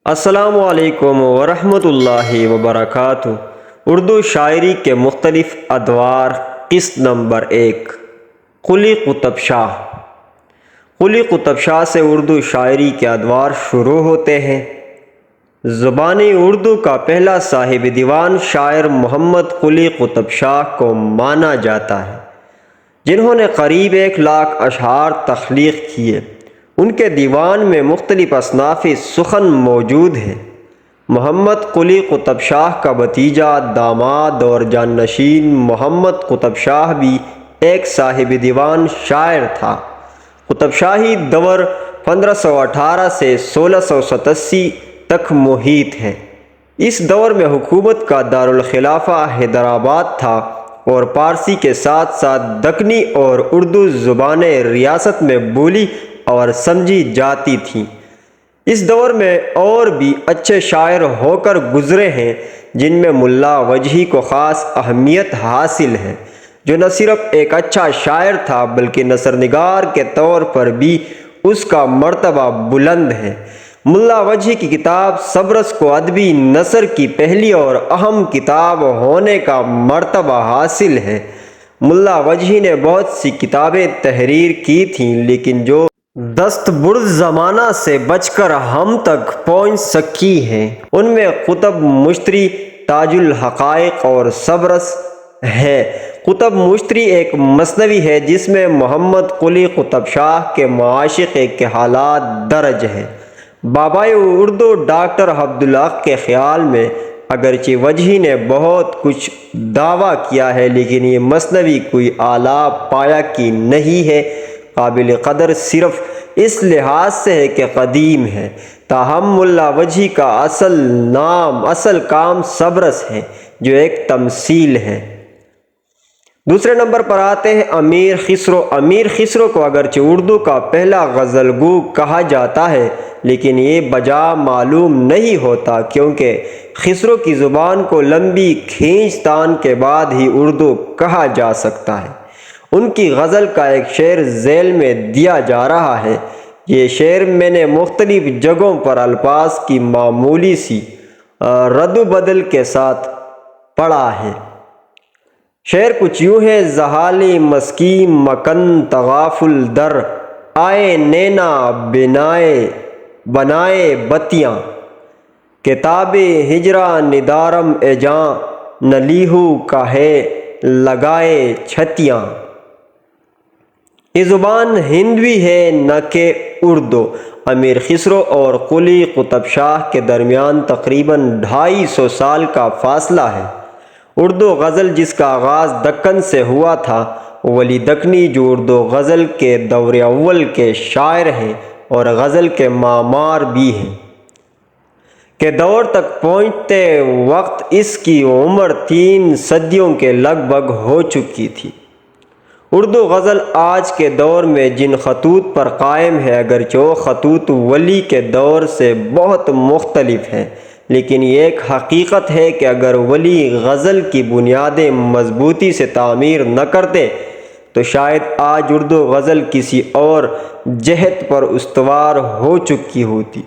السلام علیکم ورحمۃ اللہ وبرکاتہ۔ اردو شاعری کے مختلف ادوار، قسط نمبر 1، قلی قطب شاہ۔ قلی قطب شاہ سے اردو شاعری کے ادوار شروع ہوتے ہیں۔ زبان اردو کا پہلا صاحب دیوان شاعر محمد قلی قطب شاہ کو مانا جاتا ہے، جنہوں نے قریب 1,00,000 اشعار تخلیق کیے۔ ان کے دیوان میں مختلف اصناف سخن موجود ہیں۔ محمد قلی قطب شاہ کا بھتیجا، داماد اور جانشین محمد قطب شاہ بھی ایک صاحب دیوان شاعر تھا۔ قطب شاہی دور 1518 سے 1687 تک محیط ہے۔ اس دور میں حکومت کا دارالخلافہ حیدرآباد تھا اور پارسی کے ساتھ ساتھ دکنی اور اردو زبانیں ریاست میں بولی اور سمجھی جاتی تھیں۔ اس دور میں اور بھی اچھے شاعر ہو کر گزرے ہیں، جن میں ملا وجہی کو خاص اہمیت حاصل ہے، جو نہ صرف ایک اچھا شاعر تھا بلکہ نثر نگار کے طور پر بھی اس کا مرتبہ بلند ہے۔ ملا وجہی کی کتاب سبرس کو ادبی نثر کی پہلی اور اہم کتاب ہونے کا مرتبہ حاصل ہے۔ ملا وجہی نے بہت سی کتابیں تحریر کی تھیں، لیکن جو دستبرد زمانہ سے بچ کر ہم تک پہنچ سکی ہیں، ان میں قطب مشتری، تاج الحقائق اور سبرس ہے۔ قطب مشتری ایک مثنوی ہے جس میں محمد قلی قطب شاہ کے معاشقے کے حالات درج ہیں۔ بابائے اردو ڈاکٹر عبدالحق کے خیال میں اگرچہ وجہی نے بہت کچھ دعویٰ کیا ہے، لیکن یہ مثنوی کوئی اعلیٰ پایہ کی نہیں ہے، قابل قدر صرف اس لحاظ سے ہے کہ قدیم ہے۔ تاہم ملا وجہی کا اصل کام سبرس ہے، جو ایک تمثیل ہے۔ دوسرے نمبر پر آتے ہیں امیر خسرو۔ امیر خسرو کو اگرچہ اردو کا پہلا غزل گو کہا جاتا ہے، لیکن یہ بجا معلوم نہیں ہوتا، کیونکہ خسرو کی زبان کو لمبی کھینچ تان کے بعد ہی اردو کہا جا سکتا ہے۔ ان کی غزل کا ایک شعر ذیل میں دیا جا رہا ہے۔ یہ شعر میں نے مختلف جگہوں پر الفاظ کی معمولی سی رد و بدل کے ساتھ پڑھا ہے۔ شعر کچھ یوں ہے: زحالی مسکین مکن تغافل در، آئے نینا بنائے بتیاں، کتاب ہجرا ندارم ایجاں، نہ لیہو کاہے لگائے چھتیاں۔ یہ زبان ہندوی ہے نہ کہ اردو۔ امیر خسرو اور قلی قطب شاہ کے درمیان تقریباً 250 سال کا فاصلہ ہے۔ اردو غزل جس کا آغاز دکن سے ہوا تھا، ولی دکنی جو اردو غزل کے دور اول کے شاعر ہیں اور غزل کے معمار بھی ہیں، کے دور تک پہنچتے وقت اس کی عمر 3 صدیوں کے لگ بھگ ہو چکی تھی۔ اردو غزل آج کے دور میں جن خطوط پر قائم ہے، اگرچہ وہ خطوط ولی کے دور سے بہت مختلف ہیں، لیکن یہ ایک حقیقت ہے کہ اگر ولی غزل کی بنیادیں مضبوطی سے تعمیر نہ کرتے تو شاید آج اردو غزل کسی اور جہت پر استوار ہو چکی ہوتی۔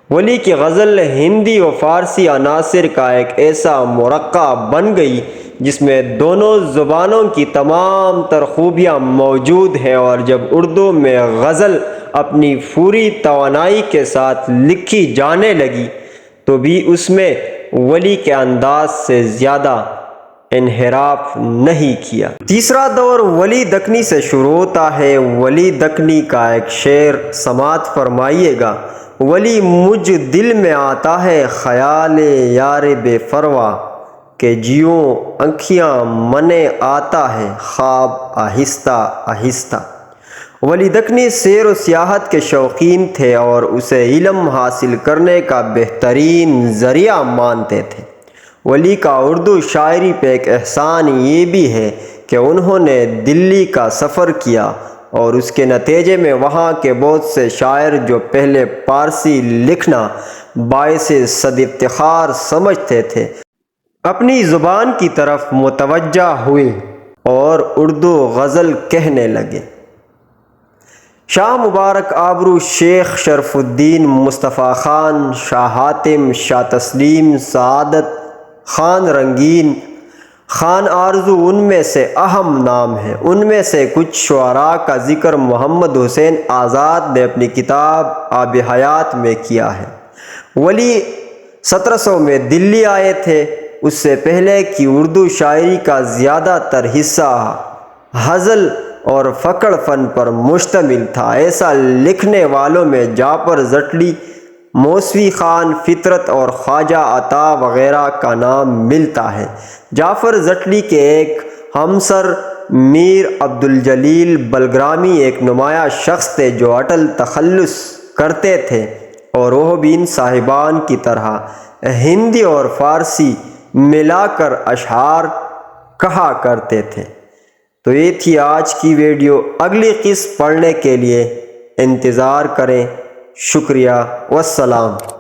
ولی کی غزل ہندی و فارسی عناصر کا ایک ایسا مرقع بن گئی جس میں دونوں زبانوں کی تمام تر خوبیاں موجود ہیں، اور جب اردو میں غزل اپنی پوری توانائی کے ساتھ لکھی جانے لگی تو بھی اس میں ولی کے انداز سے زیادہ انحراف نہیں کیا۔ تیسرا دور ولی دکنی سے شروع ہوتا ہے۔ ولی دکنی کا ایک شعر سماعت فرمائیے گا: ولی مجھ دل میں آتا ہے خیال یار بے پرواہ، کہ جیوں آنکھیاں منے آتا ہے خواب آہستہ آہستہ۔ ولی دکنی سیر و سیاحت کے شوقین تھے اور اسے علم حاصل کرنے کا بہترین ذریعہ مانتے تھے۔ ولی کا اردو شاعری پہ ایک احسان یہ بھی ہے کہ انہوں نے دلی کا سفر کیا اور اس کے نتیجے میں وہاں کے بہت سے شاعر جو پہلے پارسی لکھنا باعث صد افتخار سمجھتے تھے، اپنی زبان کی طرف متوجہ ہوئے اور اردو غزل کہنے لگے۔ شاہ مبارک آبرو، شیخ شرف الدین مصطفیٰ خان، شاہ حاتم، شاہ تسلیم، سعادت خان رنگین، خان آرزو ان میں سے اہم نام ہیں۔ ان میں سے کچھ شعراء کا ذکر محمد حسین آزاد نے اپنی کتاب آب حیات میں کیا ہے۔ ولی 1700 میں دلی آئے تھے۔ اس سے پہلے کی اردو شاعری کا زیادہ تر حصہ غزل اور فقر فن پر مشتمل تھا۔ ایسا لکھنے والوں میں جعفر زٹلی، موسوی خان فطرت اور خواجہ عطا وغیرہ کا نام ملتا ہے۔ جعفر زٹلی کے ایک ہمسر میر عبدالجلیل بلگرامی ایک نمایاں شخص تھے جو اٹل تخلص کرتے تھے اور وہ بھی ان صاحبان کی طرح ہندی اور فارسی ملا کر اشعار کہا کرتے تھے۔ تو یہ تھی آج کی ویڈیو۔ اگلی قسط پڑھنے کے لیے انتظار کریں۔ شکریہ، والسلام۔